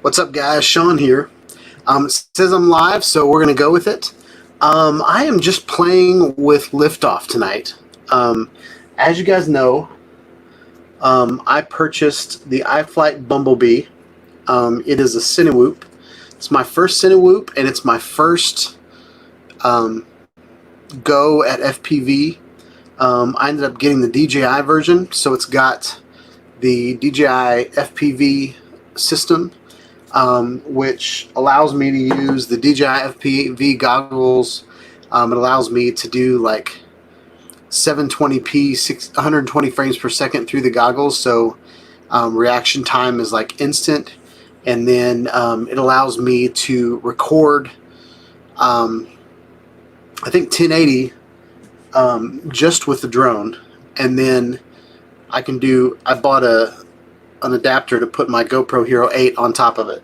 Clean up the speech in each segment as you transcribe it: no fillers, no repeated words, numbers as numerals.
What's up, guys? Sean here. It says I'm live, so we're going to go with it. I am just playing with LIFTOFF tonight. As you guys know, I purchased the iFlight Bumblebee. It is a Cinewhoop. It's my first Cinewhoop, and it's my first go at FPV. I ended up getting the DJI version, so it's got the DJI FPV system, which allows me to use the DJI FPV goggles. It allows me to do like 720p, 120 frames per second through the goggles, so reaction time is like instant. And then it allows me to record, I think 1080 just with the drone, and then I can do. I bought an adapter to put my GoPro Hero 8 on top of it.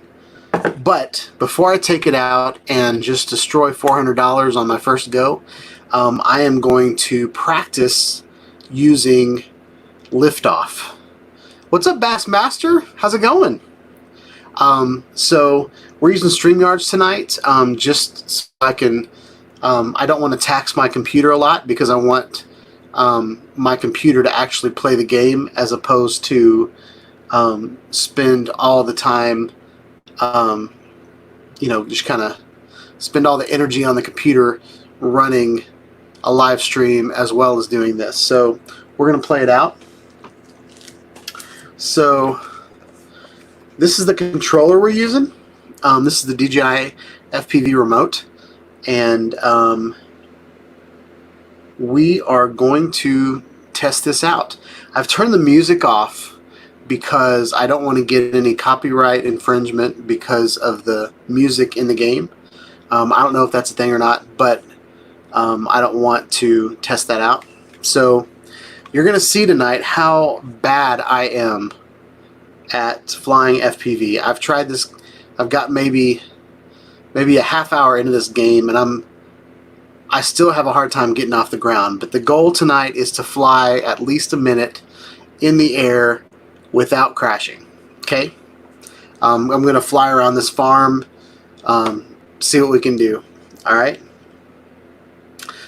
But before I take it out and just destroy $400 on my first go, I am going to practice using LIFTOFF. What's up, Bassmaster? How's it going? So we're using StreamYards tonight, just so I can. I don't want to tax my computer a lot because I want my computer to actually play the game, as opposed to spend all the time, just kind of spend all the energy on the computer running a live stream as well as doing this. So we're going to play it out. So this is the controller we're using. This is the DJI FPV Remote, and we are going to test this out. I've turned the music off because I don't want to get any copyright infringement because of the music in the game. I don't know if that's a thing or not, but I don't want to test that out. So you're going to see tonight how bad I am at flying FPV. I've tried this. I've got maybe a half hour into this game, and I still have a hard time getting off the ground. But the goal tonight is to fly at least a minute in the air without crashing. Okay? I'm going to fly around this farm, see what we can do. All right?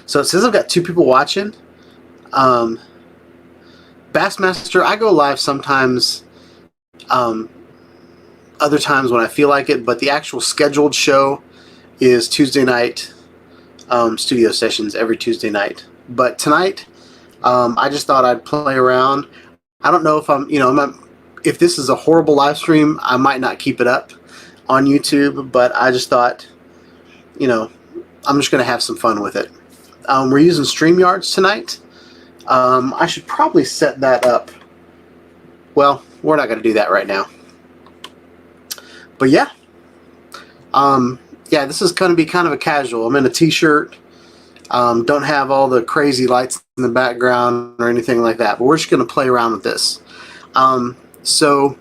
So it says I've got 2 people watching. Bassmaster, I go live sometimes, other times when I feel like it, but the actual scheduled show is Tuesday night, studio sessions every Tuesday night. But tonight, I just thought I'd play around. I don't know if if this is a horrible live stream, I might not keep it up on YouTube, but I just thought, I'm just going to have some fun with it. We're using StreamYards tonight. I should probably set that up. Well, we're not going to do that right now. But yeah. Yeah, this is going to be kind of a casual. I'm in a t-shirt. Don't have all the crazy lights in the background or anything like that. But we're just going to play around with this. So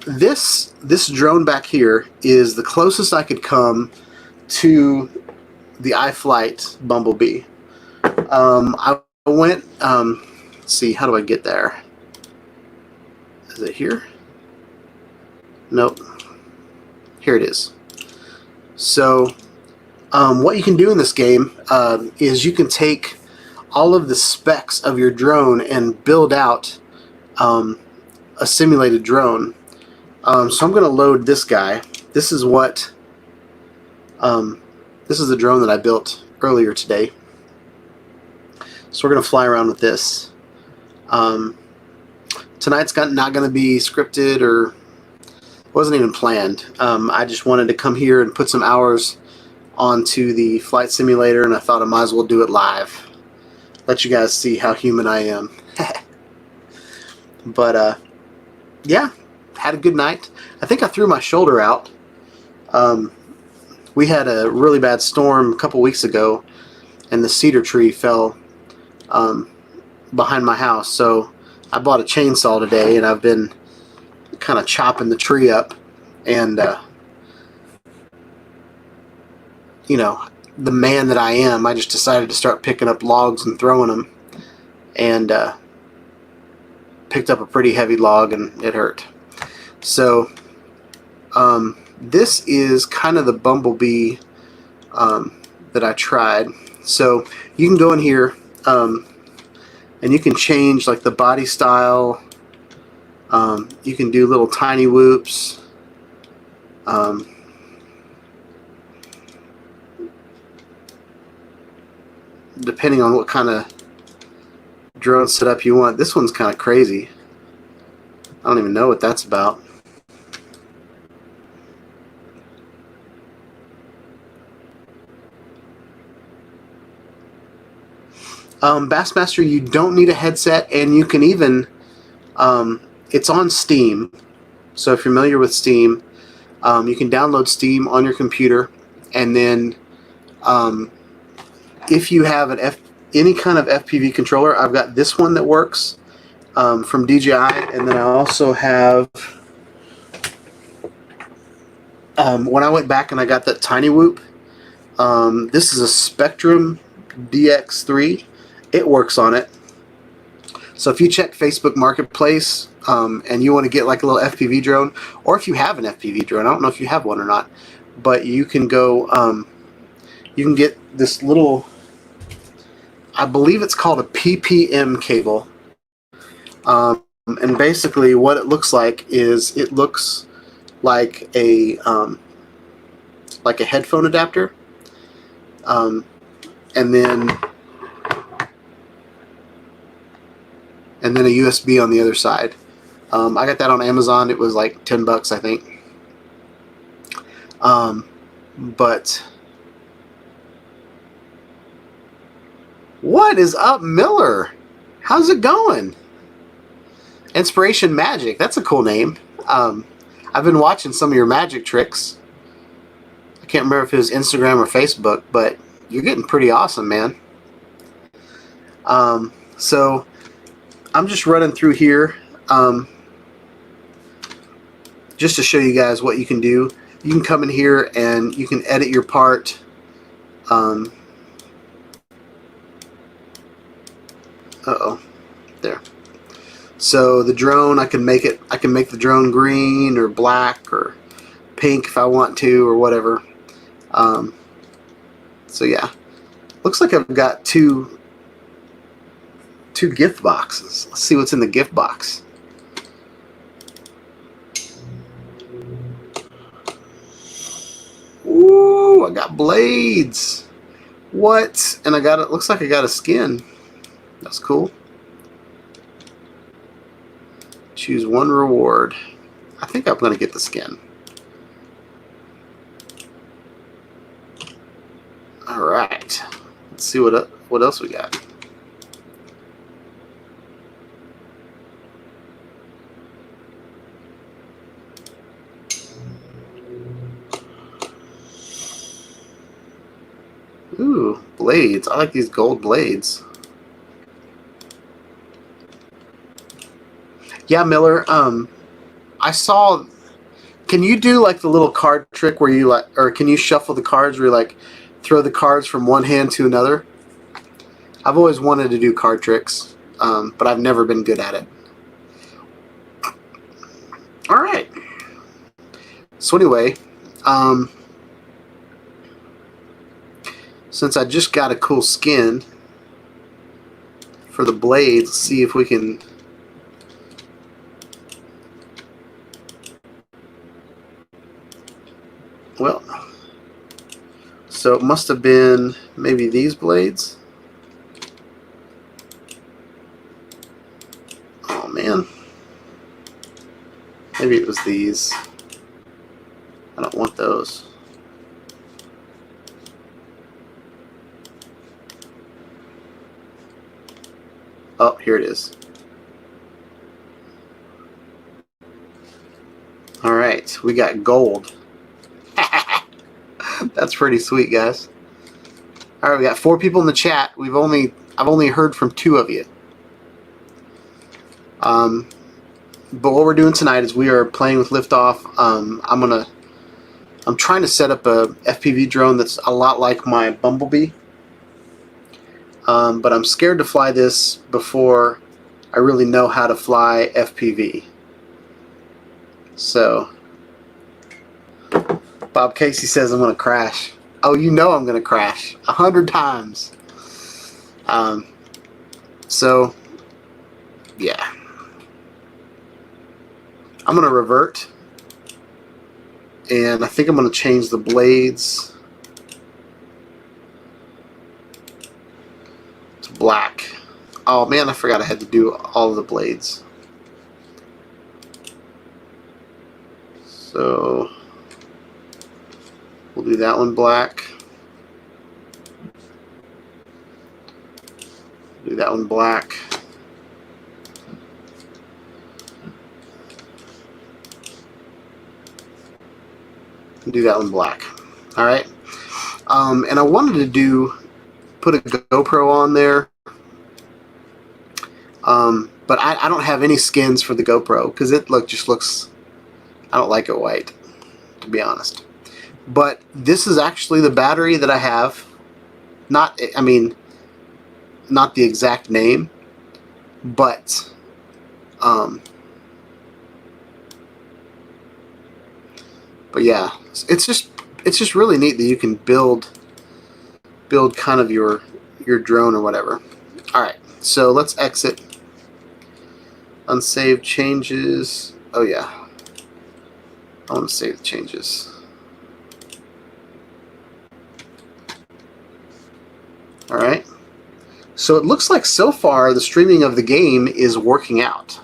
this drone back here is the closest I could come to the iFlight Bumblebee. I went. Let's see, how do I get there? Is it here? Nope. Here it is. So what you can do in this game is you can take all of the specs of your drone and build out a simulated drone. So I'm going to load this guy. This is what this is the drone that I built earlier today. So we're going to fly around with this. Tonight's not going to be scripted, or wasn't even planned. I just wanted to come here and put some hours onto the flight simulator, and I thought I might as well do it live. Let you guys see how human I am. But yeah, had a good night. I think I threw my shoulder out. We had a really bad storm a couple weeks ago, and the cedar tree fell behind my house. So I bought a chainsaw today, and I've been kind of chopping the tree up, and the man that I am, I just decided to start picking up logs and throwing them, and picked up a pretty heavy log, and it hurt. So This is kind of the Bumblebee that I tried. So you can go in here and you can change like the body style. You can do little tiny whoops. Depending on what kind of drone setup you want. This one's kind of crazy. I don't even know what that's about. Bassmaster, you don't need a headset, and you can even, it's on Steam. So if you're familiar with Steam, you can download Steam on your computer, and then if you have any kind of FPV controller, I've got this one that works from DJI, and then I also have, when I went back and I got that Tiny Whoop, this is a Spectrum DX3. It works on it. So if you check Facebook Marketplace and you want to get like a little FPV drone, or if you have an FPV drone, I don't know if you have one or not, but you can go, you can get this little, I believe it's called a PPM cable. And basically what it looks like is it looks like a headphone adapter, and then a USB on the other side. I got that on Amazon. It was like $10, I think. But what is up, Miller? How's it going? Inspiration Magic. That's a cool name. I've been watching some of your magic tricks. I can't remember if it was Instagram or Facebook, but you're getting pretty awesome, man. So I'm just running through here just to show you guys what you can do. You can come in here and you can edit your part. There. So the drone, I can make the drone green or black or pink if I want to, or whatever. So yeah, looks like I've got two gift boxes. Let's see what's in the gift box. Ooh, I got blades. What? And I got it. Looks like I got a skin. That's cool. Choose one reward. I think I'm going to get the skin. All right. Let's see what else we got. Ooh, blades. I like these gold blades. Yeah, Miller, I saw, can you do like the little card trick where you like, or can you shuffle the cards where you like throw the cards from one hand to another? I've always wanted to do card tricks, but I've never been good at it. All right. So anyway, since I just got a cool skin for the blades, let's see if we can. Well, so it must have been maybe these blades. Oh man, maybe it was these. I don't want those. Oh, here it is. All right, we got gold. That's pretty sweet, guys. All right, we got 4 people in the chat. I've only heard from 2 of you. But what we're doing tonight is we are playing with Liftoff. I'm trying to set up a FPV drone that's a lot like my Bumblebee. But I'm scared to fly this before I really know how to fly FPV. So Bob Casey says I'm gonna crash. Oh, you know I'm gonna crash 100 times. So yeah, I'm gonna revert, and I think I'm gonna change the blades to black. Oh man, I forgot I had to do all of the blades. So we'll do that one black. Do that one black. Do that one black. All right. And I wanted to put a GoPro on there. But I don't have any skins for the GoPro because it just looks, I don't like it white, to be honest. But this is actually the battery that I have. Not the exact name, but yeah, it's just really neat that you can build kind of your drone or whatever. All right, so let's exit. Unsaved changes. Oh yeah, I want to save the changes. All right. So it looks like so far the streaming of the game is working out.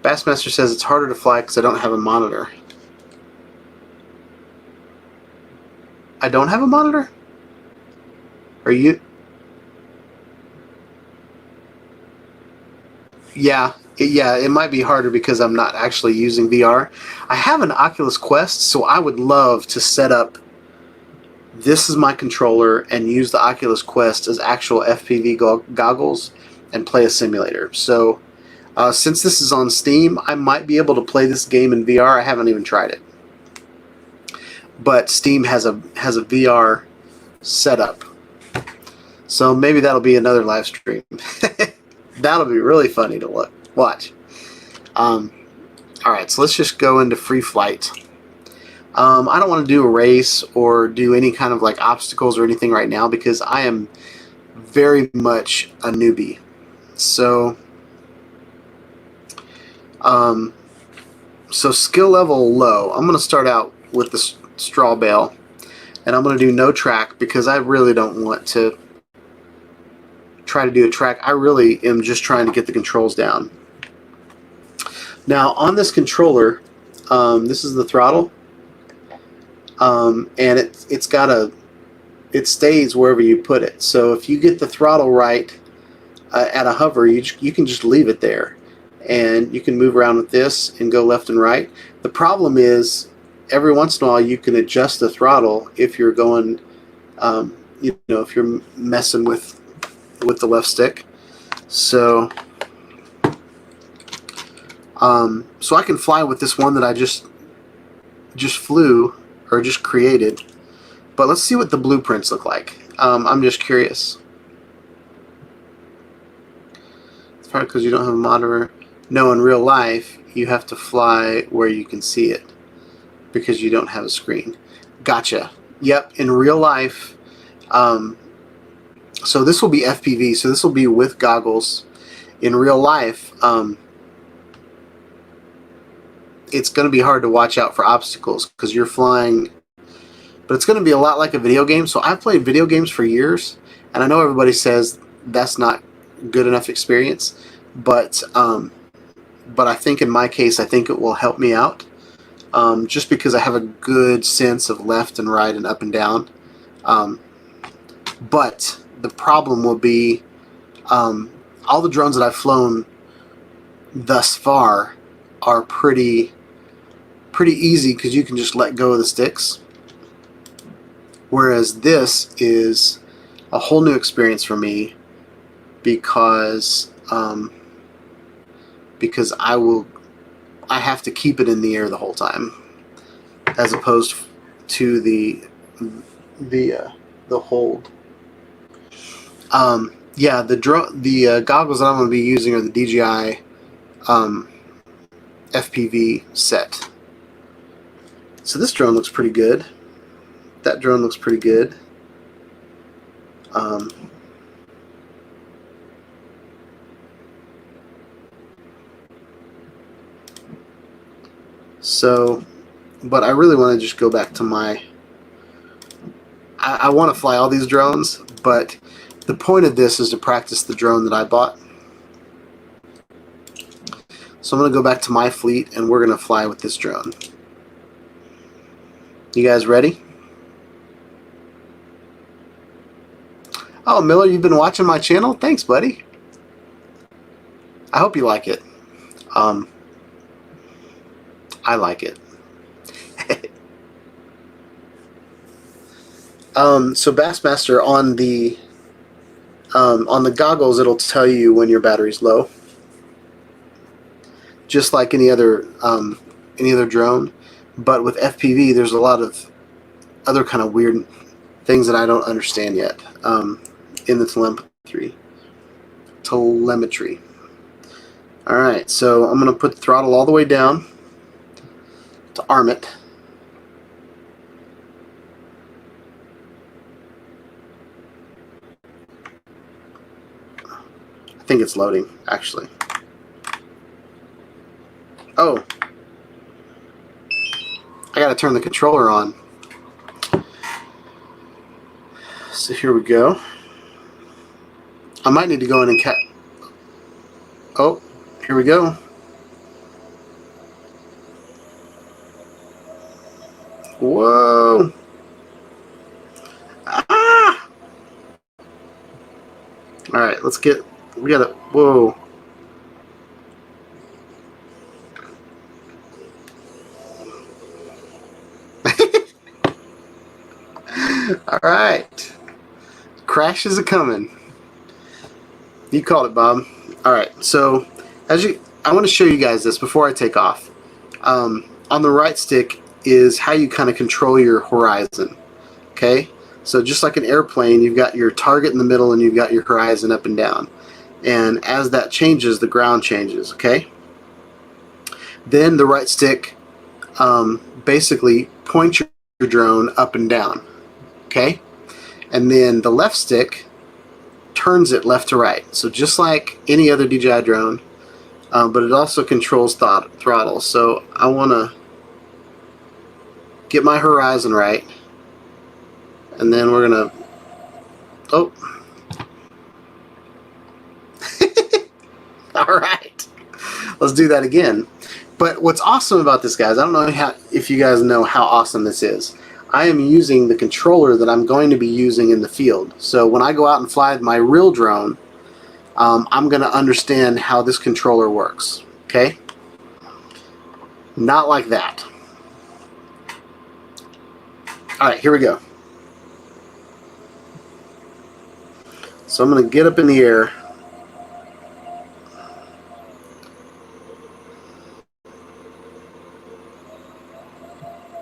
Bassmaster says it's harder to fly because I don't have a monitor. I don't have a monitor? Are you? Yeah, it might be harder because I'm not actually using VR. I have an Oculus Quest, so I would love to set up this is my controller and use the Oculus Quest as actual FPV goggles and play a simulator. So since this is on Steam, I might be able to play this game in VR. I haven't even tried it. But Steam has a VR setup. So maybe that'll be another live stream. That'll be really funny to watch. Alright, so let's just go into free flight. I don't want to do a race or do any kind of like obstacles or anything right now because I am very much a newbie. So, so skill level low. I'm going to start out with the straw bale, and I'm going to do no track because I really don't want to try to do a track. I really am just trying to get the controls down. Now on this controller, this is the throttle, and it stays wherever you put it. So if you get the throttle right at a hover, you can just leave it there, and you can move around with this and go left and right. The problem is every once in a while you can adjust the throttle if you're going, if you're messing with the left stick. So so I can fly with this one that I just flew or just created, but let's see what the blueprints look like. I'm just curious. It's probably because you don't have a monitor. No, in real life you have to fly where you can see it because you don't have a screen. Gotcha. Yep, in real life. So this will be FPV, so this will be with goggles. In real life, it's going to be hard to watch out for obstacles because you're flying, but it's going to be a lot like a video game. So I've played video games for years, and I know everybody says that's not good enough experience, but I think in my case, I think it will help me out, just because I have a good sense of left and right and up and down. But the problem will be all the drones that I've flown thus far are pretty easy because you can just let go of the sticks, whereas this is a whole new experience for me because I have to keep it in the air the whole time as opposed to the hold. Yeah, the goggles that I'm going to be using are the DJI FPV set. So this drone looks pretty good. That drone looks pretty good. Um, but I really want to just go back to my... I want to fly all these drones, but the point of this is to practice the drone that I bought. So I'm going to go back to my fleet, and we're going to fly with this drone. You guys ready? Oh, Miller, you've been watching my channel? Thanks, buddy. I hope you like it. I like it. So Bassmaster, on the goggles, it'll tell you when your battery's low, just like any other drone. But with FPV, there's a lot of other kind of weird things that I don't understand yet in the telemetry. All right, so I'm going to put the throttle all the way down to arm it. I think it's loading, actually. Oh, I gotta turn the controller on. So here we go. I might need to go in and oh, here we go. Whoa. Ah! All right, we gotta, whoa. All right. Crashes are coming. You called it, Bob. All right, so I want to show you guys this before I take off. On the right stick is how you kind of control your horizon. Okay, so just like an airplane, you've got your target in the middle and you've got your horizon up and down. And as that changes, the ground changes. Okay. Then the right stick basically points your drone up and down. Okay, and then the left stick turns it left to right. So just like any other DJI drone, but it also controls throttle. So I want to get my horizon right, and then we're gonna, oh, all right, let's do that again. But what's awesome about this, guys, I don't know if you guys know how awesome this is. I am using the controller that I'm going to be using in the field. So when I go out and fly my real drone, I'm going to understand how this controller works. Okay? Not like that. Alright, here we go. So I'm going to get up in the air.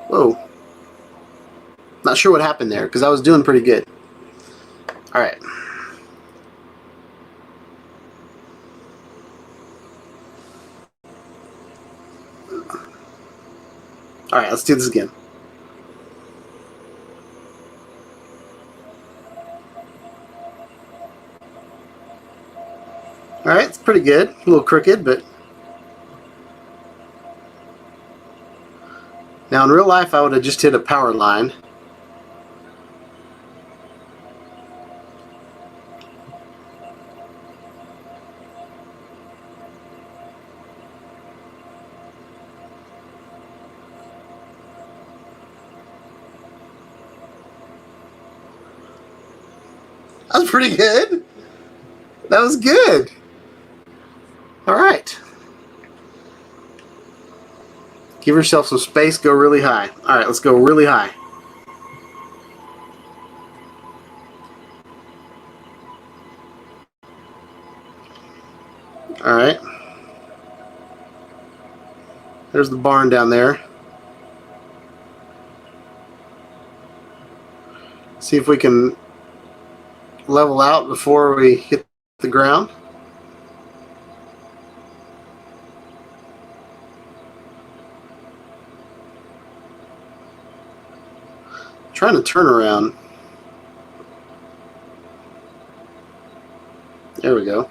Whoa. Not sure what happened there because I was doing pretty good. Alright. Alright, let's do this again. Alright, it's pretty good. A little crooked, but... Now in real life I would have just hit a power line. That was pretty good. That was good. All right. Give yourself some space. Go really high. All right, let's go really high. All right. There's the barn down there. See if we can level out before we hit the ground. Trying to turn around. There we go.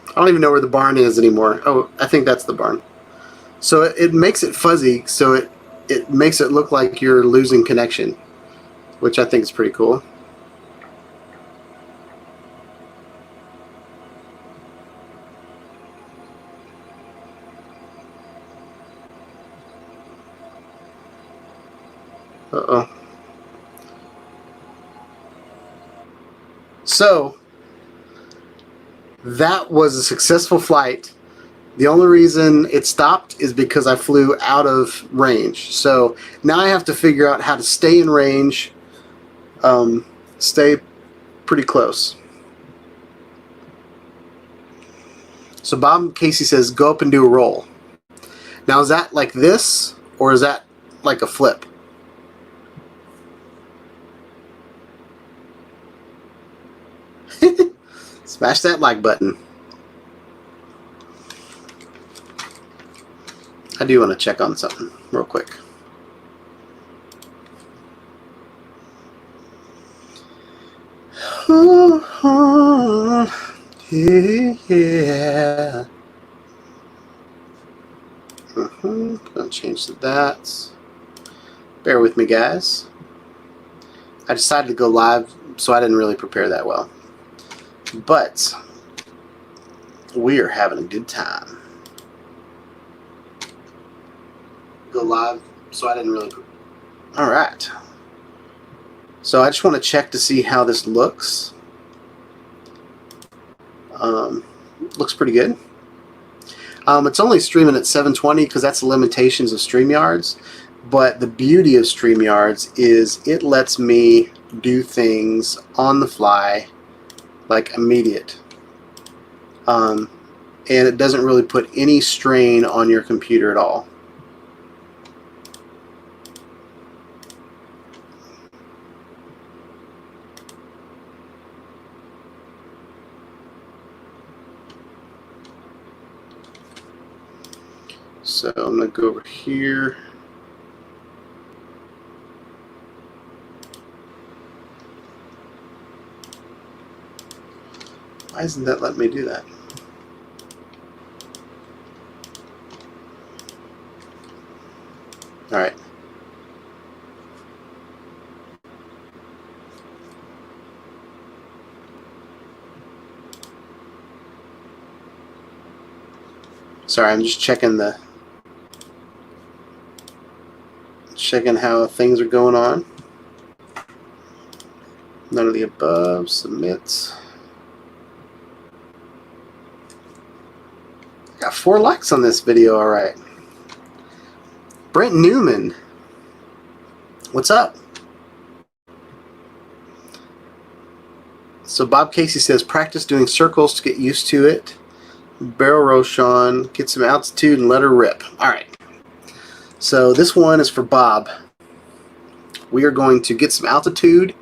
I don't even know where the barn is anymore. Oh, I think that's the barn. So it makes it fuzzy, so it makes it look like you're losing connection, which I think is pretty cool. Uh-oh. So that was a successful flight. The only reason it stopped is because I flew out of range. So now I have to figure out how to stay in range, stay pretty close. So Bob Casey says, go up and do a roll. Now is that like this, or is that like a flip? Smash that like button. I do want to check on something real quick. Yeah. Gonna change to that. Bear with me, guys. I decided to go live, so I didn't really prepare that well. But we are having a good time. Go live, so I didn't really. All right. So I just want to check to see how this looks. Looks pretty good. It's only streaming at 720 because that's the limitations of StreamYards. But the beauty of StreamYards is it lets me do things on the fly, like immediate. And it doesn't really put any strain on your computer at all. So I'm going to go over here. Why isn't that letting me do that? All right. Sorry, I'm just checking how things are going on. None of the above. Submit. Got 4 likes on this video. All right. Brent Newman, what's up? So Bob Casey says, practice doing circles to get used to it. Barrel Roshan, get some altitude and let her rip. All right. So this one is for Bob. We are going to get some altitude,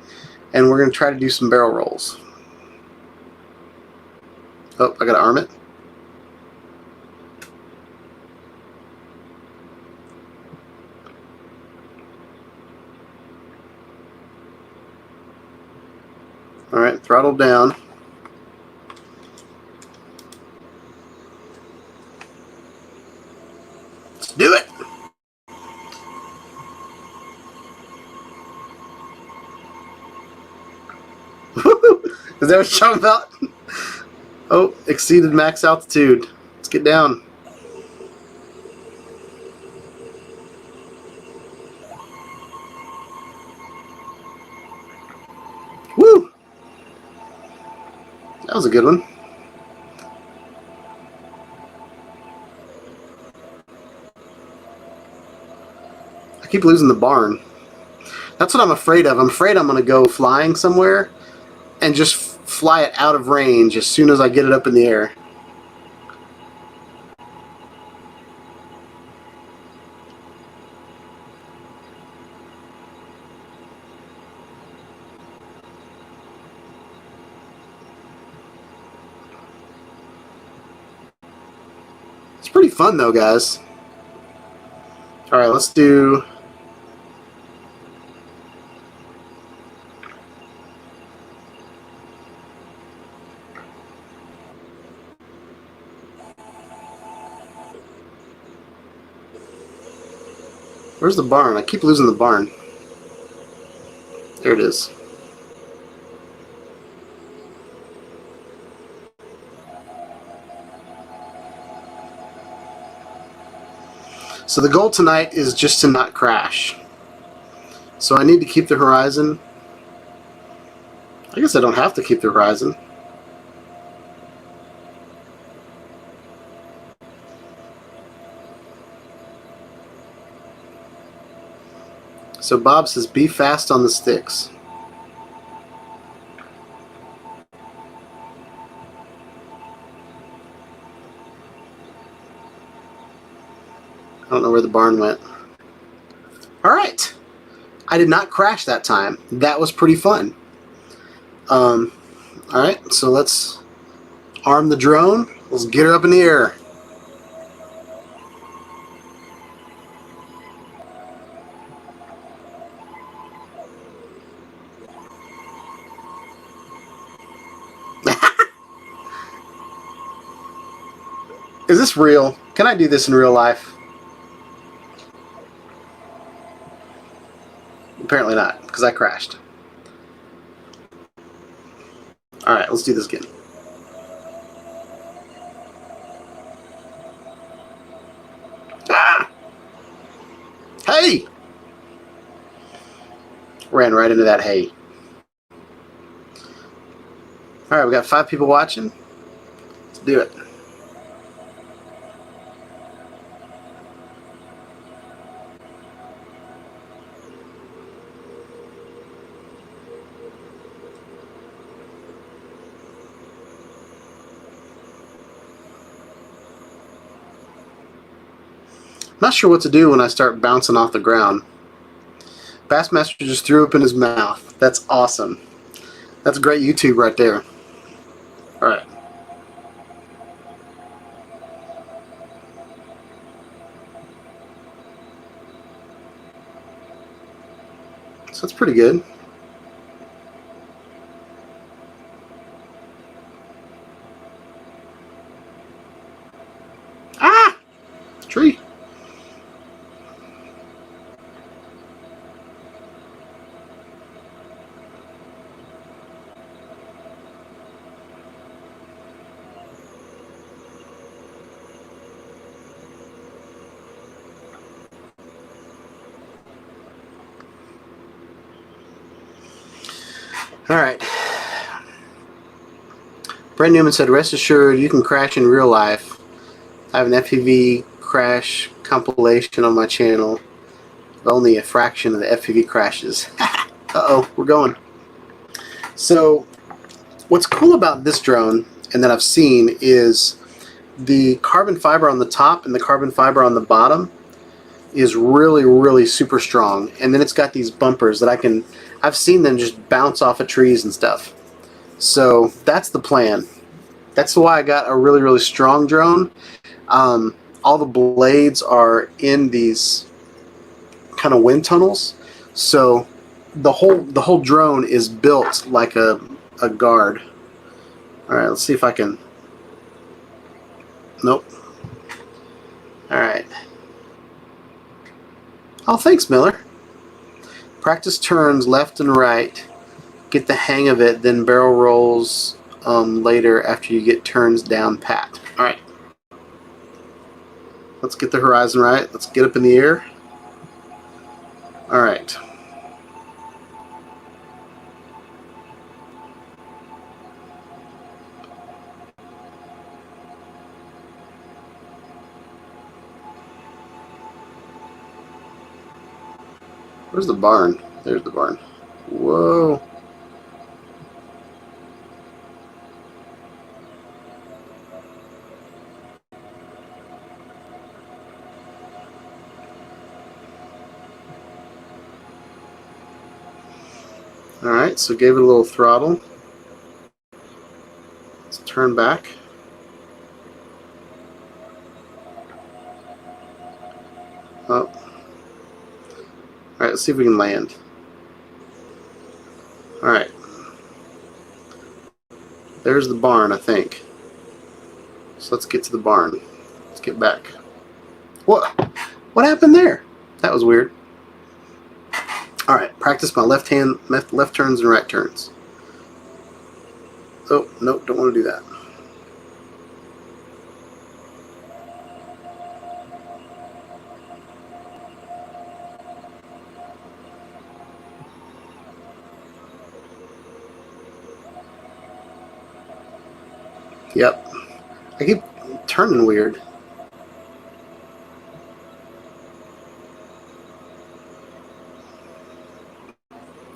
and we're going to try to do some barrel rolls. Oh, I got to arm it. All right, throttle down. Let's do it. Is that what you're talking about? Oh, exceeded max altitude. Let's get down. Woo! That was a good one. I keep losing the barn. That's what I'm afraid of. I'm afraid I'm going to go flying somewhere and just fly it out of range as soon as I get it up in the air. pretty fun though, guys. Alright, let's do... Where's the barn? I keep losing the barn. There it is. So the goal tonight is just to not crash. So I need to keep the horizon. I guess I don't have to keep the horizon. So Bob says, be fast on the sticks. I don't know where the barn went. Alright. I did not crash that time. That was pretty fun. Alright, so let's arm the drone. Let's get her up in the air. Is this real? Can I do this in real life? Apparently not, because I crashed. Alright, let's do this again. Ah! Hey! Ran right into that hay. Alright, we got 5 people watching. Let's do it. Not sure what to do when I start bouncing off the ground. Bassmaster just threw up in his mouth. That's awesome. That's great YouTube right there. Alright. So that's pretty good. Ah! Tree. Alright. Brent Newman said, rest assured you can crash in real life. I have an FPV crash compilation on my channel. Only a fraction of the FPV crashes. Uh-oh, we're going. So, what's cool about this drone, and that I've seen, is the carbon fiber on the top and the carbon fiber on the bottom is really, really super strong. And then it's got these bumpers that I've seen them just bounce off of trees and stuff. So that's the plan. That's why I got a really, really strong drone. All the blades are in these kind of wind tunnels. So the whole drone is built like a guard. Alright, let's see if I can... Nope. Alright. Oh, thanks, Miller. Practice turns left and right. Get the hang of it, then barrel rolls later after you get turns down pat. Alright. Let's get the horizon right. Let's get up in the air. Alright. Where's the barn? There's the barn. Whoa. Alright, so gave it a little throttle. Let's turn back. Alright, let's see if we can land. Alright. There's the barn, I think. So let's get to the barn. Let's get back. What happened there? That was weird. Alright, practice my left turns and right turns. Oh, nope, don't want to do that. Yep. I keep turning weird.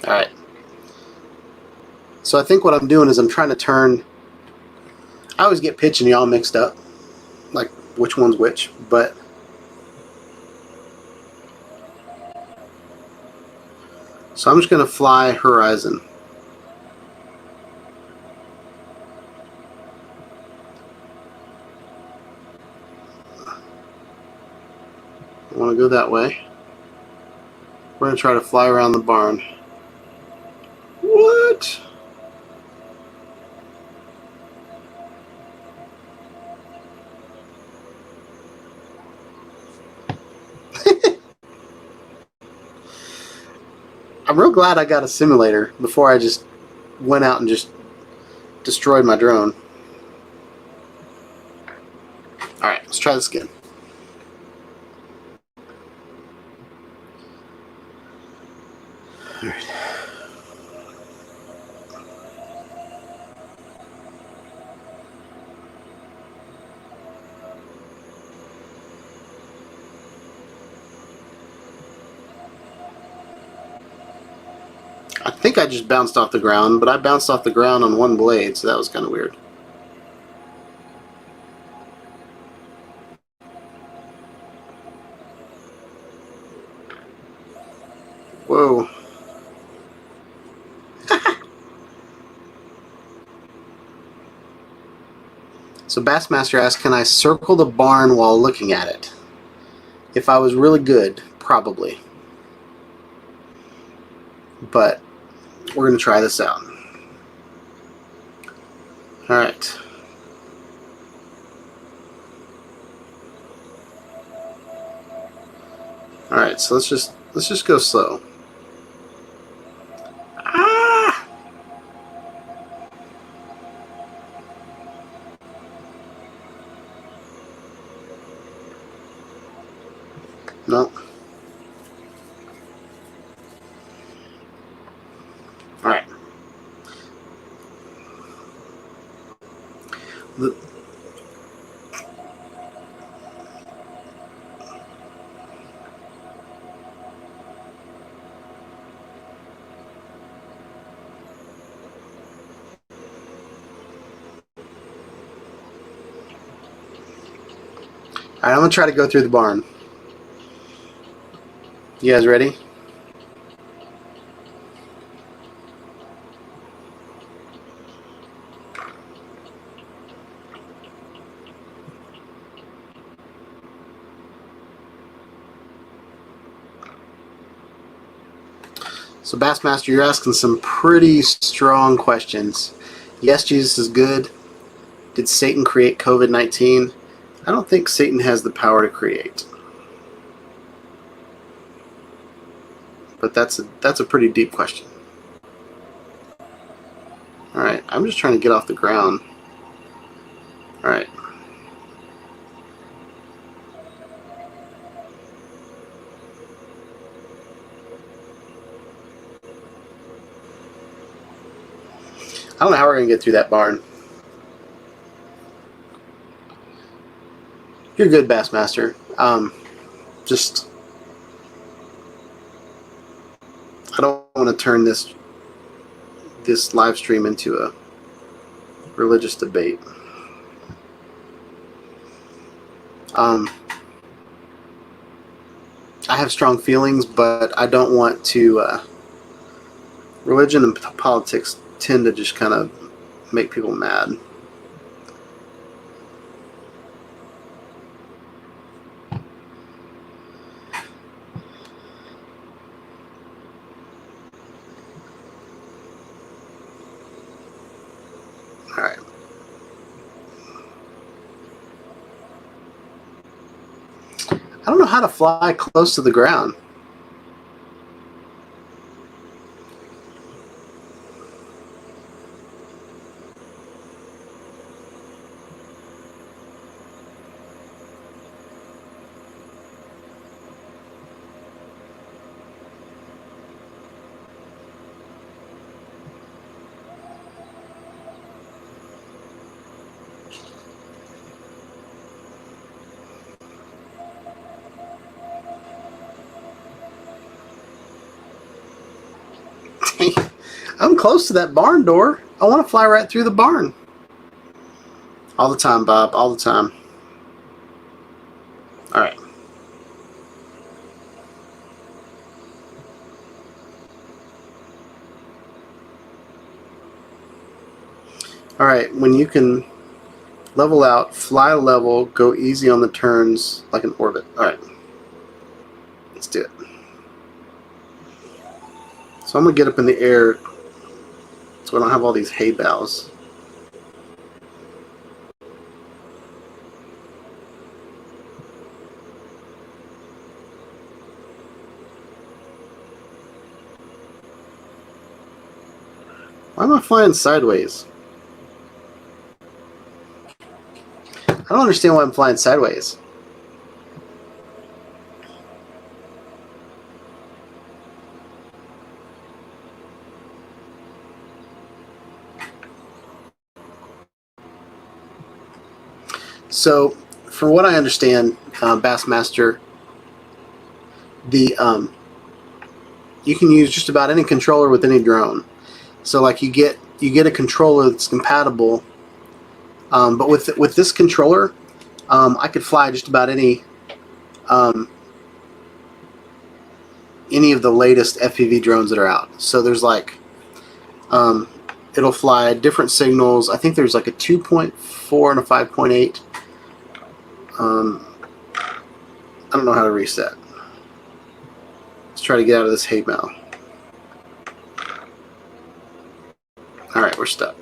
Alright. So I think what I'm doing is I'm trying to turn. I always get pitch and yaw mixed up, like which one's which, but so I'm just going to fly horizon. I want to go that way. We're going to try to fly around the barn. What? I'm real glad I got a simulator before I just went out and just destroyed my drone. Alright, let's try this again. Alright. I think I just bounced off the ground, but I bounced off the ground on one blade, so that was kind of weird. Whoa. So Bassmaster asked, can I circle the barn while looking at it? If I was really good, probably. But we're going to try this out. Alright. Alright, so let's just go slow. Ah! No. Alright. Alright, I'm going to try to go through the barn. You guys ready? So Bassmaster, you're asking some pretty strong questions. Yes, Jesus is good. Did Satan create COVID-19? I don't think Satan has the power to create. But that's a pretty deep question. Alright, I'm just trying to get off the ground. Alright. I don't know how we're going to get through that barn. You're good, Bassmaster. Just... I don't want to turn this live stream into a religious debate. I have strong feelings, but I don't want to... religion and politics tend to just kind of make people mad. All right. I don't know how to fly close to the ground. I'm close to that barn door. I want to fly right through the barn. All the time, Bob. All the time. All right. All right. When you can level out, fly level, go easy on the turns like an orbit. All right. Let's do it. So I'm going to get up in the air so I don't have all these hay boughs. Why am I flying sideways? I don't understand why I'm flying sideways. So, from what I understand, Bassmaster, you can use just about any controller with any drone. So, like you get a controller that's compatible, but with this controller, I could fly just about any of the latest FPV drones that are out. So there's like, it'll fly different signals. I think there's like a 2.4 and a 5.8. I don't know how to reset. Let's try to get out of this hay mow. All right, we're stuck.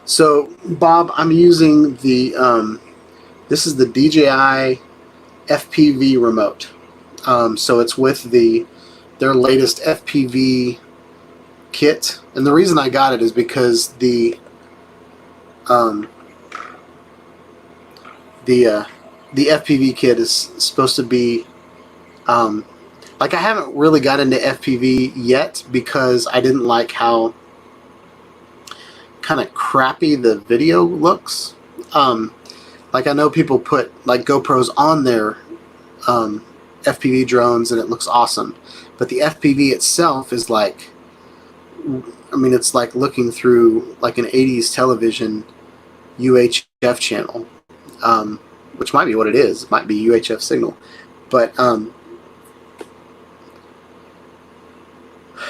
So, Bob, I'm using the, this is the DJI FPV Remote. So it's with their latest FPV kit. And the reason I got it is because the FPV kit is supposed to be, like I haven't really got into FPV yet because I didn't like how kind of crappy the video looks. Like I know people put like GoPros on their FPV drones and it looks awesome, but the FPV itself is like, I mean, it's like looking through like an 80s television UHF channel, which might be what it is. It might be UHF signal, but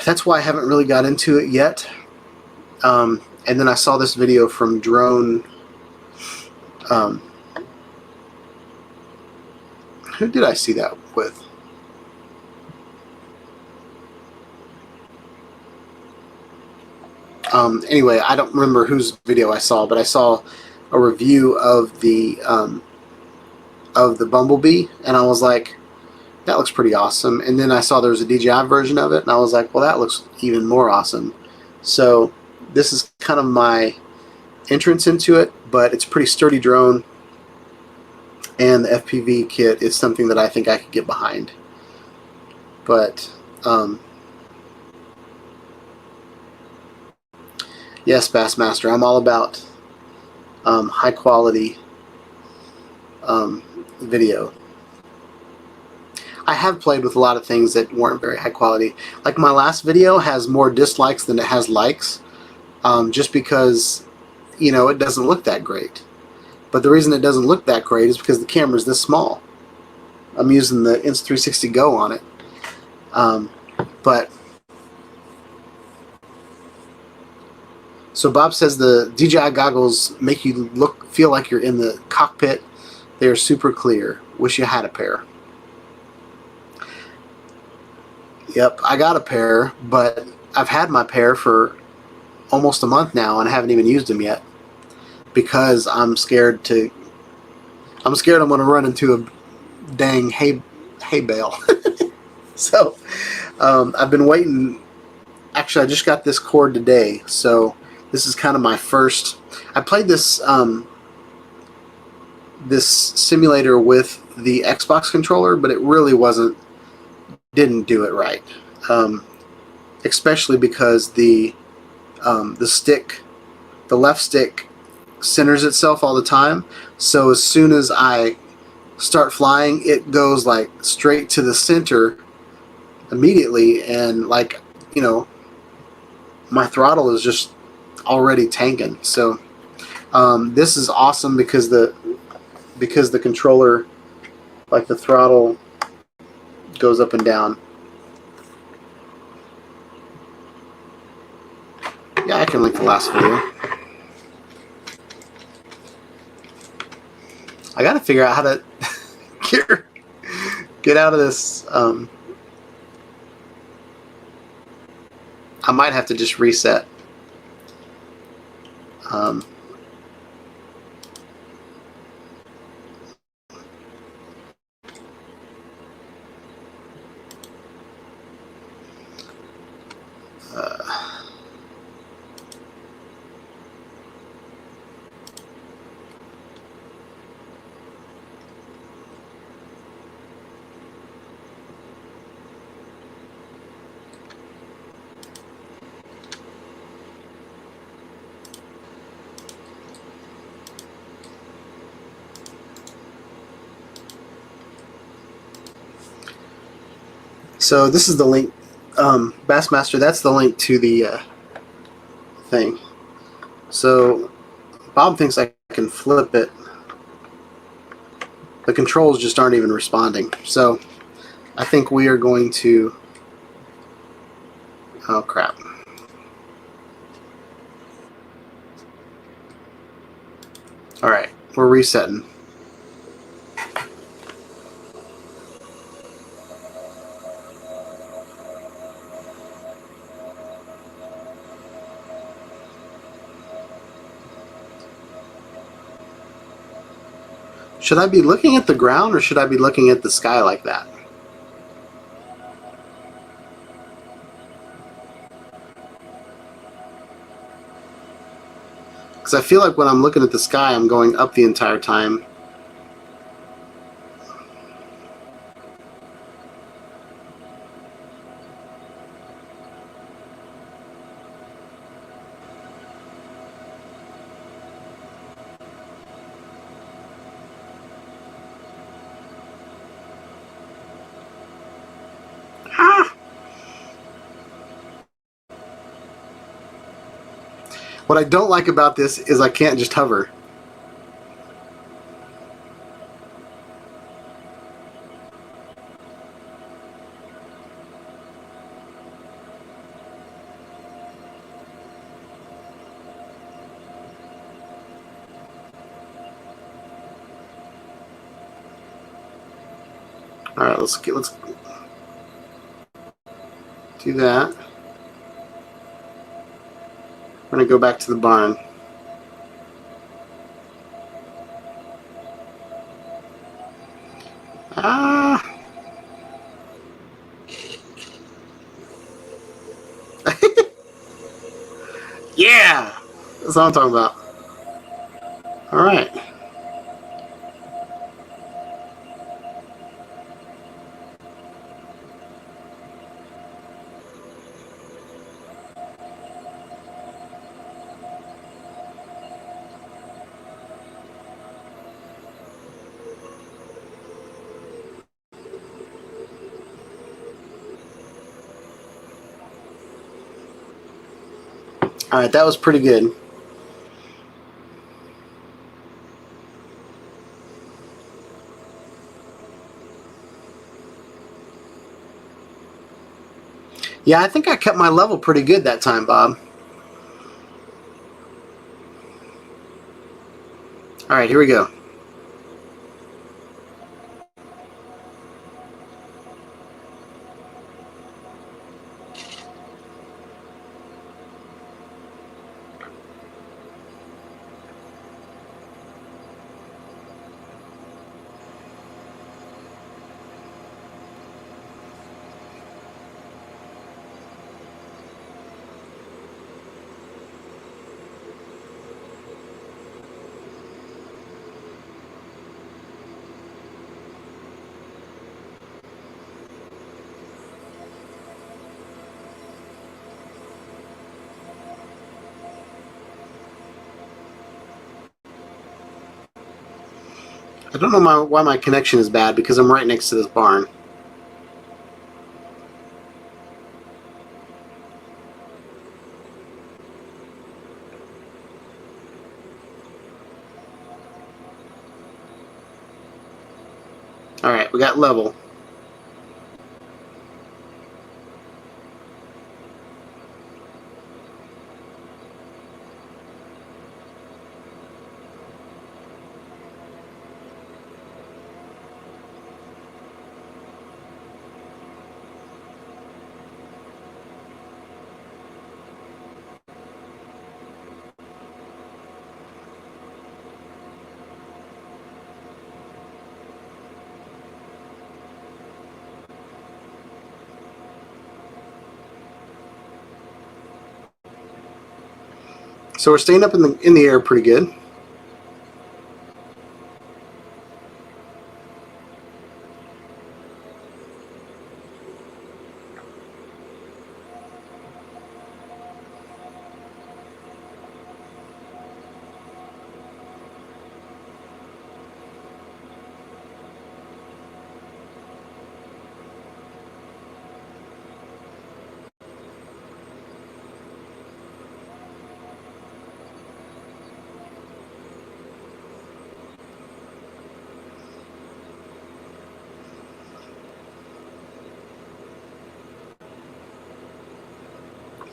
that's why I haven't really got into it yet. And then I saw this video from Drone. Who did I see that with? Anyway, I don't remember whose video I saw, but I saw a review of the Bumblebee, and I was like, that looks pretty awesome. And then I saw there was a DJI version of it, and I was like, well, that looks even more awesome. So this is kind of my entrance into it, but it's a pretty sturdy drone, and the FPV kit is something that I think I could get behind. But yes, Bassmaster, I'm all about high quality video. I have played with a lot of things that weren't very high quality. Like my last video has more dislikes than it has likes, just because, you know, it doesn't look that great. But the reason it doesn't look that great is because the camera's this small. I'm using the Insta360 Go on it. So Bob says the DJI goggles make you feel like you're in the cockpit. They are super clear. Wish you had a pair. Yep, I got a pair, but I've had my pair for almost a month now and I haven't even used them yet because I'm scared I'm going to run into a dang hay bale. So I've been waiting. Actually, I just got this cord today, so this is kind of my first. I played this this simulator with the Xbox controller, but it really didn't do it right. Especially because the stick, the left stick, centers itself all the time. So as soon as I start flying, it goes like straight to the center immediately, and like, you know, my throttle is just already tanking. So this is awesome because the controller, like the throttle goes up and down. Yeah, I can link the last video. I gotta figure out how to get out of this. I might have to just reset. So this is the link, Bassmaster. That's the link to the thing. So Bob thinks I can flip it. The controls just aren't even responding. So I think we are going to. Oh crap. All right, we're resetting. Should I be looking at the ground or should I be looking at the sky like that? Because I feel like when I'm looking at the sky, I'm going up the entire time. What I don't like about this is I can't just hover. All right, let's do that. We're gonna go back to the barn. Ah. Yeah, that's what I'm talking about. All right. All right, that was pretty good. Yeah, I think I kept my level pretty good that time, Bob. All right, here we go. I don't know why my connection is bad because I'm right next to this barn. Alright, we got level. So we're staying up in the air pretty good.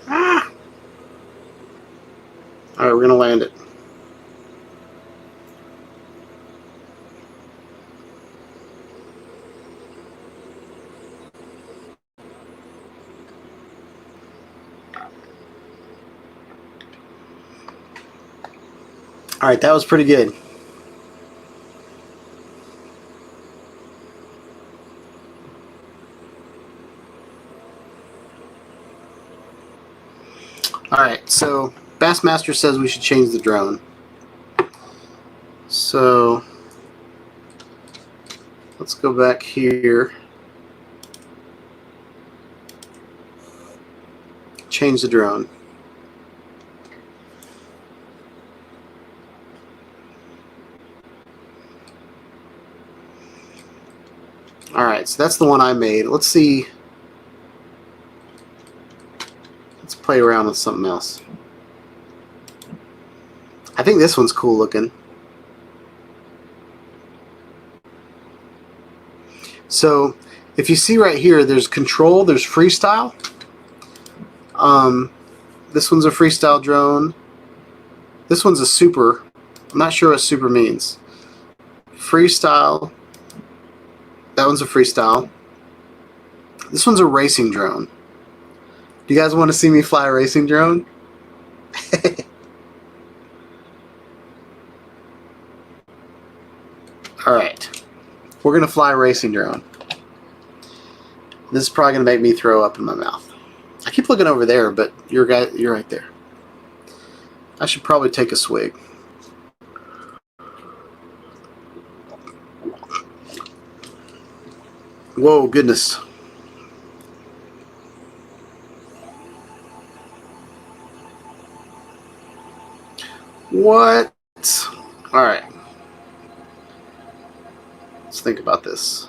Ah! Alright, we're going to land it. Alright, that was pretty good. Alright, so Bassmaster says we should change the drone. So let's go back here. Change the drone. Alright, so that's the one I made. Let's see. Let's play around with something else. I think this one's cool looking. So if you see right here, there's control, there's freestyle. This one's a freestyle drone. This one's a super. I'm not sure what super means. Freestyle. That one's a freestyle. This one's a racing drone. Do you guys want to see me fly a racing drone? Alright. We're going to fly a racing drone. This is probably going to make me throw up in my mouth. I keep looking over there, but you're right there. I should probably take a swig. Whoa, goodness. What? Alright. Let's think about this.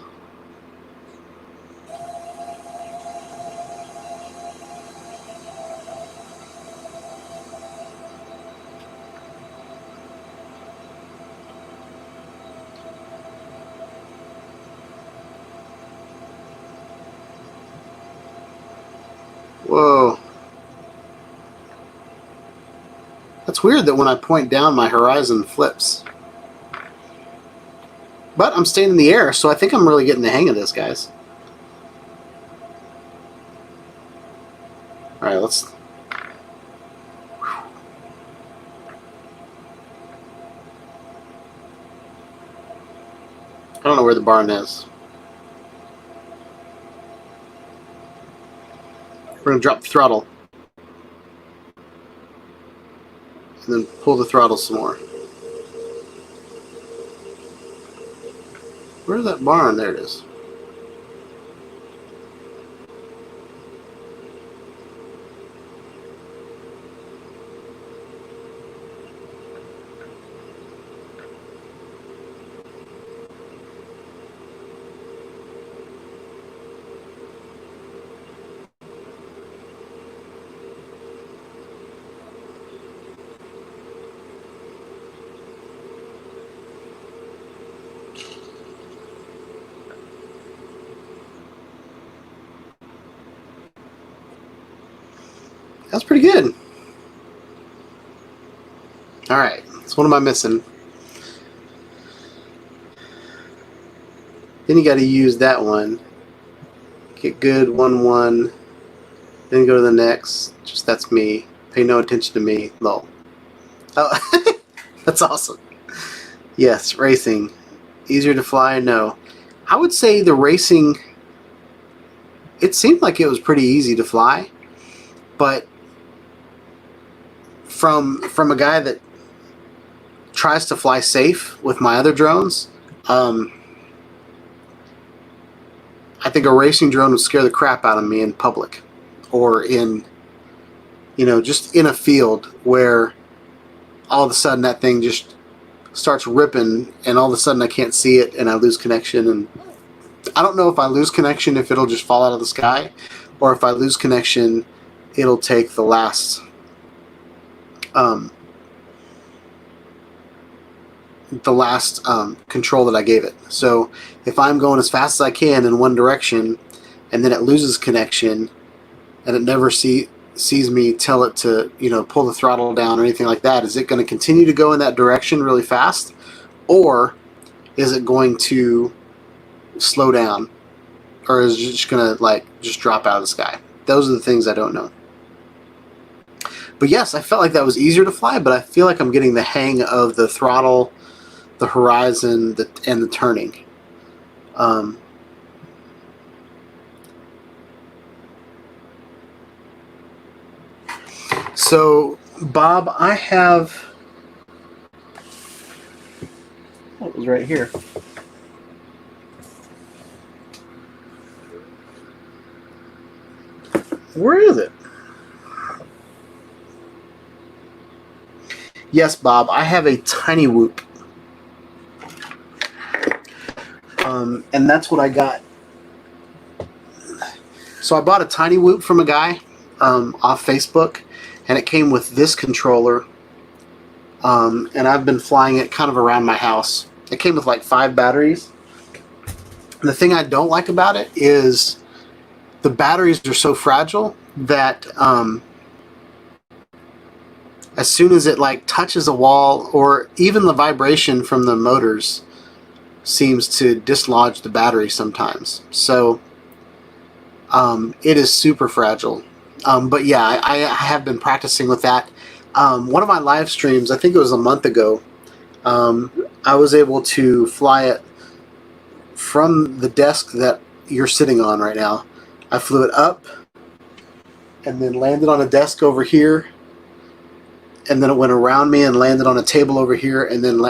Whoa. That's weird that when I point down, my horizon flips. But I'm staying in the air, so I think I'm really getting the hang of this, guys. Alright, let's... I don't know where the barn is. We're going to drop the throttle. And then pull the throttle some more. Where's that barn? There it is. That's pretty good. All right, so what am I missing? Then you got to use that one. Get good, 1-1. Then go to the next. Just that's me. Pay no attention to me. Lol. Oh, that's awesome. Yes, racing. Easier to fly? No. I would say the racing, it seemed like it was pretty easy to fly, but from a guy that tries to fly safe with my other drones, I think a racing drone would scare the crap out of me in public, or in, just in a field where all of a sudden that thing just starts ripping, and all of a sudden I can't see it and I lose connection. And I don't know if I lose connection if it'll just fall out of the sky, or if I lose connection it'll take the last control that I gave it. So if I'm going as fast as I can in one direction and then it loses connection and it never sees me tell it to pull the throttle down or anything like that, is it going to continue to go in that direction really fast, or is it going to slow down, or is it just going to just drop out of the sky? Those are the things I don't know. But yes, I felt like that was easier to fly, but I feel like I'm getting the hang of the throttle, the horizon, and the turning. So, Bob, I have... Oh, it was right here. Where is it? Yes, Bob, I have a Tiny Whoop. And that's what I got. So I bought a Tiny Whoop from a guy off Facebook, and it came with this controller, and I've been flying it kind of around my house. It came with like 5 batteries. And the thing I don't like about it is the batteries are so fragile that as soon as it touches a wall, or even the vibration from the motors seems to dislodge the battery sometimes. So it is super fragile. But yeah, I have been practicing with that. One of my live streams, I think it was a month ago, I was able to fly it from the desk that you're sitting on right now. I flew it up and then landed on a desk over here, and then it went around me and landed on a table over here, and then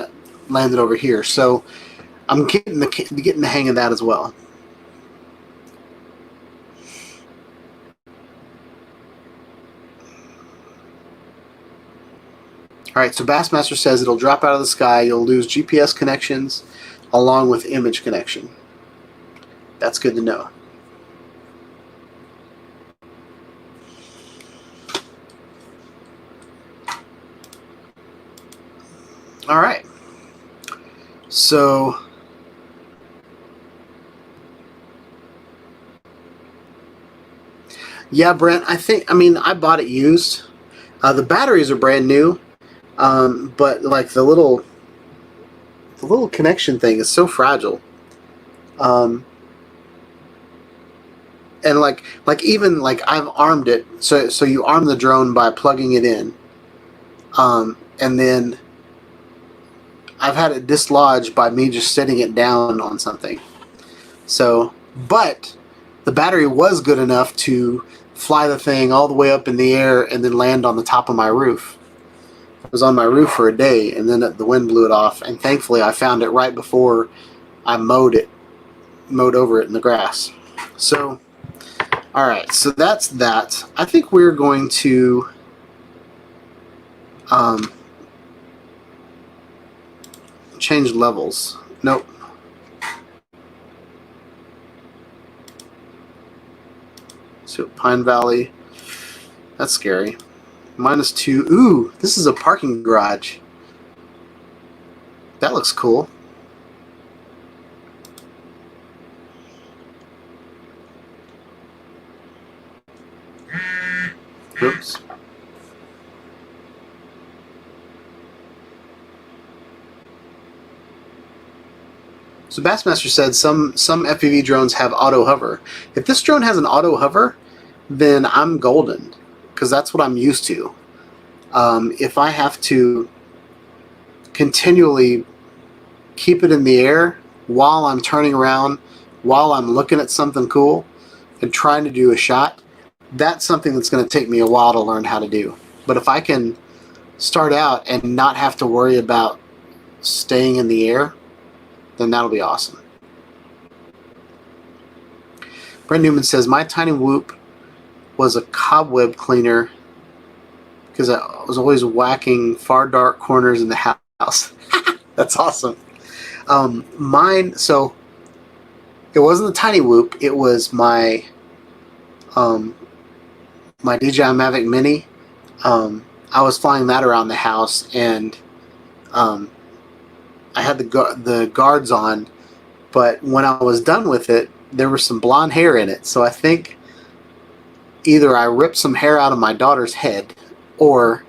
landed over here. So I'm getting the hang of that as well. Alright, so Bassmaster says it'll drop out of the sky, you'll lose GPS connections along with image connection. That's good to know. Alright, so yeah, Brent, I bought it used. The batteries are brand new, but the little connection thing is so fragile. And even I've armed it, so you arm the drone by plugging it in, and then I've had it dislodged by me just setting it down on something. So, but the battery was good enough to fly the thing all the way up in the air and then land on the top of my roof. It was on my roof for a day, and then the wind blew it off, and thankfully I found it right before I mowed over it in the grass. So, alright, so that's that. I think we're going to change levels. Nope. So Pine Valley. That's scary. -2. Ooh, this is a parking garage. That looks cool. Oops. So Bassmaster said some FPV drones have auto hover. If this drone has an auto hover, then I'm golden, because that's what I'm used to. If I have to continually keep it in the air while I'm turning around, while I'm looking at something cool and trying to do a shot, that's something that's going to take me a while to learn how to do. But if I can start out and not have to worry about staying in the air, then that'll be awesome. Brent Newman says, my tiny whoop was a cobweb cleaner because I was always whacking far dark corners in the house. That's awesome. Mine, so it wasn't the tiny whoop, it was my my DJI Mavic Mini. I was flying that around the house, and I had the guards on, but when I was done with it, there was some blonde hair in it. So I think either I ripped some hair out of my daughter's head, or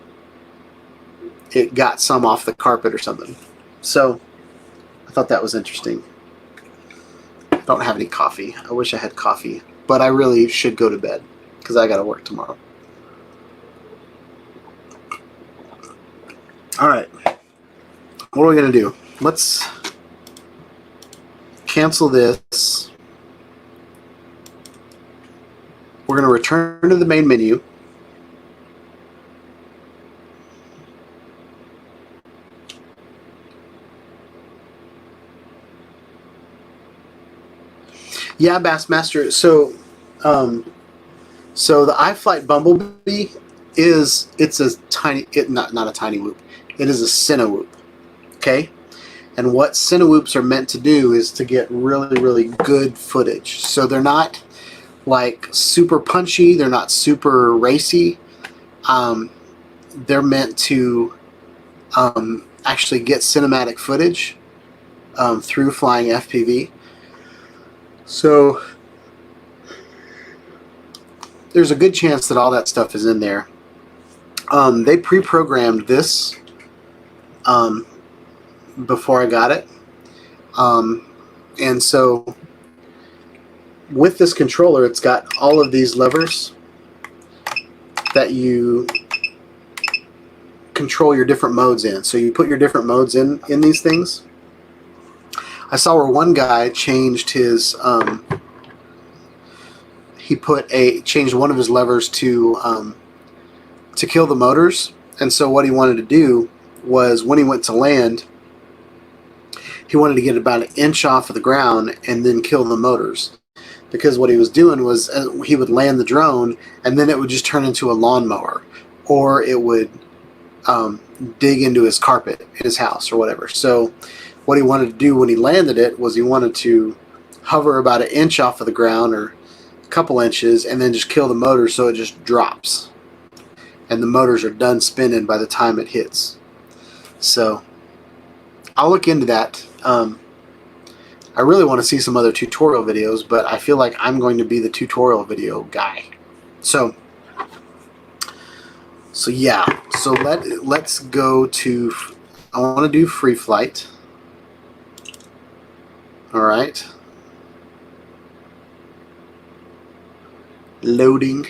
it got some off the carpet or something. So I thought that was interesting. I don't have any coffee. I wish I had coffee, but I really should go to bed because I got to work tomorrow. All right. What are we going to do? Let's cancel this. We're going to return to the main menu. Yeah, Bassmaster. So the iFlight Bumblebee it's a tiny, not a tiny whoop. It is a Cinewhoop. Okay? And what Cinewhoops are meant to do is to get really, really good footage. So they're not like super punchy, they're not super racy. They're meant to actually get cinematic footage through flying FPV. So there's a good chance that all that stuff is in there. They pre-programmed this before I got it. And so with this controller, it's got all of these levers that you control your different modes in. So you put your different modes in these things. I saw where one guy changed his changed one of his levers to kill the motors. And so what he wanted to do was, when he went to land, he wanted to get about an inch off of the ground and then kill the motors. Because what he was doing was he would land the drone and then it would just turn into a lawnmower, or it would dig into his carpet in his house or whatever. So what he wanted to do when he landed it was he wanted to hover about an inch off of the ground or a couple inches and then just kill the motor so it just drops. And the motors are done spinning by the time it hits. So I'll look into that. I really want to see some other tutorial videos, but I feel like I'm going to be the tutorial video guy. So yeah. So let's go to, I want to do free flight. All right. Loading.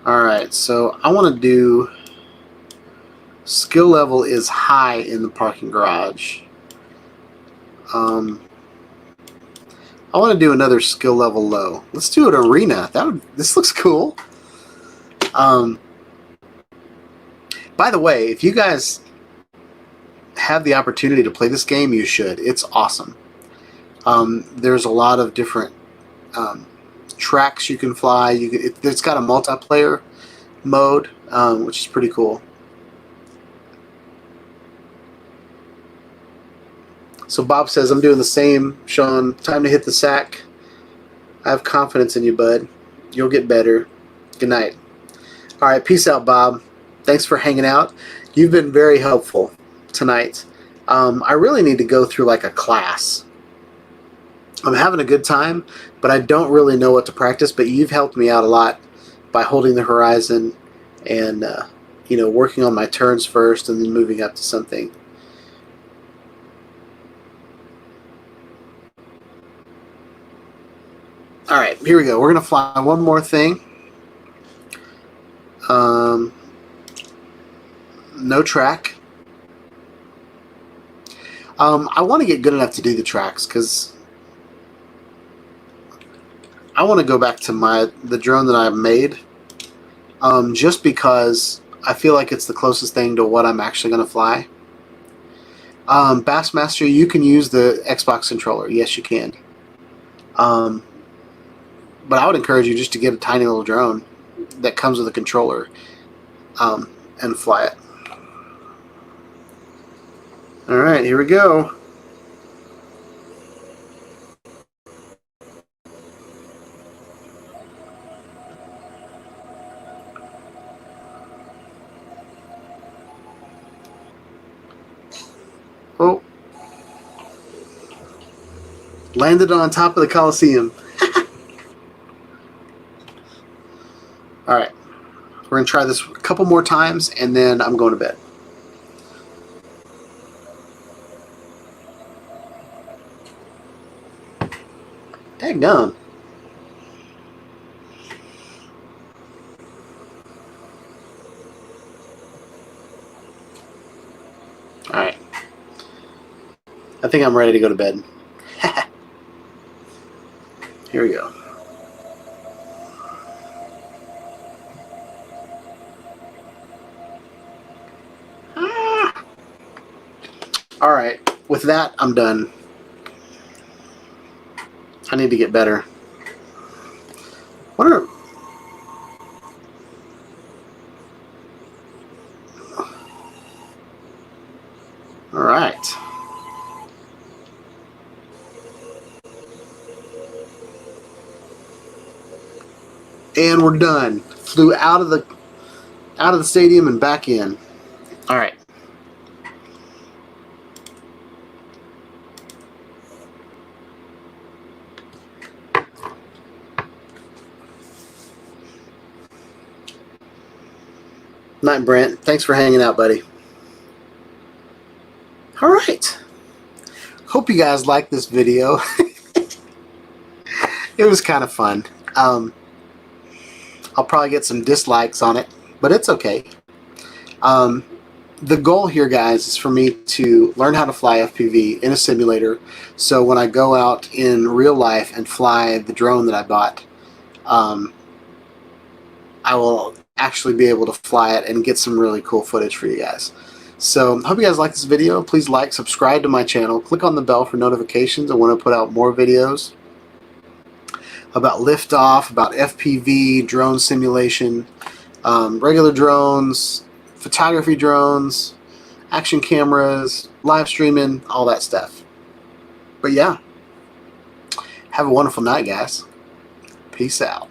All right, so I want to do skill level is high in the parking garage. I want to do another skill level low. Let's do an arena. This looks cool. By the way, if you guys have the opportunity to play this game, you should. It's awesome. There's a lot of different tracks you can fly. It's got a multiplayer mode, which is pretty cool. So Bob says, I'm doing the same, Sean. Time to hit the sack. I have confidence in you, bud. You'll get better. Good night. All right, peace out, Bob. Thanks for hanging out. You've been very helpful tonight. I really need to go through like a class. I'm having a good time, but I don't really know what to practice. But you've helped me out a lot by holding the horizon and working on my turns first and then moving up to something. All right, here we go. We're going to fly one more thing. No track. I want to get good enough to do the tracks because I want to go back to the drone that I've made, just because I feel like it's the closest thing to what I'm actually going to fly. Bassmaster, you can use the Xbox controller. Yes, you can. But I would encourage you just to get a tiny little drone that comes with a controller and fly it. All right, here we go. Oh, landed on top of the Coliseum. All right, we're gonna try this a couple more times and then I'm going to bed. Daggone. All right, I think I'm ready to go to bed. Here we go. All right, with that, I'm done. I need to get better. What are... All right. And we're done. Flew out of the stadium and back in. All right. Night, Brent. Thanks for hanging out, buddy. All right. Hope you guys liked this video. It was kind of fun. I'll probably get some dislikes on it, but it's okay. The goal here, guys, is for me to learn how to fly FPV in a simulator, so when I go out in real life and fly the drone that I bought, I will actually be able to fly it and get some really cool footage for you guys. So hope you guys like this video. Please like, subscribe to my channel, click on the bell for notifications. I want to put out more videos about liftoff, about FPV, drone simulation, regular drones, photography drones, action cameras, live streaming, all that stuff. But yeah, have a wonderful night, guys. Peace out.